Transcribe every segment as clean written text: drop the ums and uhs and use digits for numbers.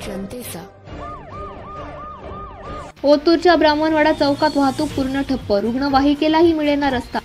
जनतेचा। ओतूरच्या ब्राह्मणवाडा चौकात वाहतूक पूर्ण ठप्प, रुग्णवाहिकेलाही मिळेना रस्ता।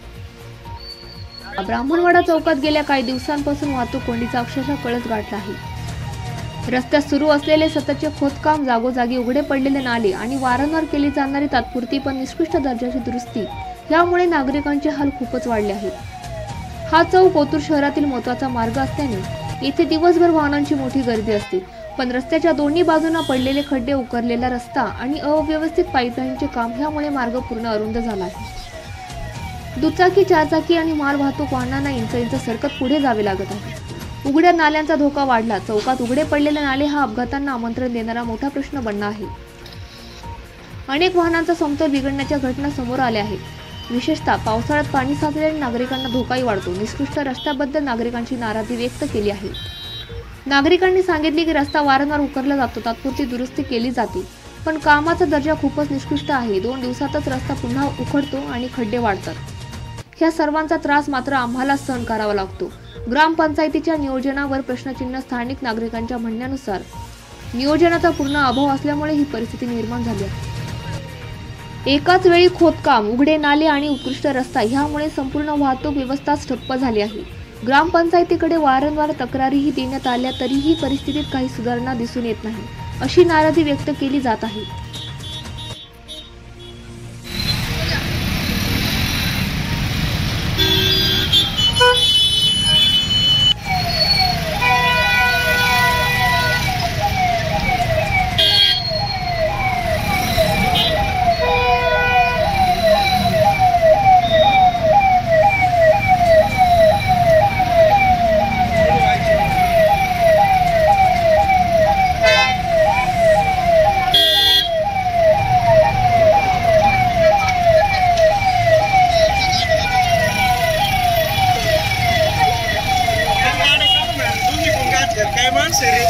ब्राह्मणवाडा चौकात गेल्या काही दिवसांपासून वाहतूक कोंडीचा अक्षरशः कळस गाठला आहे। रस्त्यात सुरू असलेले सततचे खोदकाम, जागोजागी उघडे पडलेले नाले आणि वारंवार केली जाणारी तात्पुरती पण निकृष्ट दर्जाची दुरुस्ती यामुळे नागरिकांचे हाल खूपच वाढले आहेत। हा चौक ओतूर शहरातील महत्त्वाचा मार्ग असल्याने येथे दिवसभर वाहनांची मोठी गर्दी असते, पण रस्त्याच्या दोन्ही बाजूंना पडलेले खड्डे, उकरलेला रस्ता आणि अव्यवस्थित पाईपलाईनचे काम यामुळे मार्ग पूर्ण अरुंद झाला आहे। दुचाकी, चारचाकी आणि माल वाहतूक वाहनांना इंच सरकत पुढे जावे लागत आहे। उघड्या नाल्यांचा धोका वाढला। चौकात उघडे पडलेले नाले हा अपघातांना आमंत्रण देणारा मोठा प्रश्न बनला आहे। अनेक वाहनांचा समतोल बिघडण्याच्या घटना समोर आल्या आहेत। विशेषतः पावसाळ्यात पाणी साचल्याने नागरिकांना धोकाही वाढतो। निकृष्ट रस्त्याबद्दल नागरिकांची नाराजी व्यक्त केली आहे। नागरिकांनी सांगितले की रस्ता वारंवार उकरला जातो, तात्पुरती दुरुस्ती केली जाते, पण कामाचा दर्जा खूपच निकृष्ट आहे। 2 दिवसातच रस्ता पुन्हा उखडतो आणि खड्डे वाढतात। ह्या सर्वांचा त्रास मात्र आम्हाला सहन करावा लागतो। ग्रामपंचायतीच्या नियोजनावर प्रश्नचिन्ह। स्थानिक नागरिकांच्या म्हणण्यानुसार नियोजनाचा पूर्ण अभाव असल्यामुळे ही परिस्थिती निर्माण झाली आहे। एकाच वेळी खोदकाम, उघडे नाले आणि उत्कृष्ट रस्ता ह्यामुळे संपूर्ण वाहतूक व्यवस्थाच ठप्प झाली आहे। ग्रामपंचायतीकडे वारंवार तक्रारीही देण्यात आल्या तरीही परिस्थितीत काही सुधारणा दिसून येत नाही, अशी नाराजी व्यक्त केली जात आहे। काय माणसं रे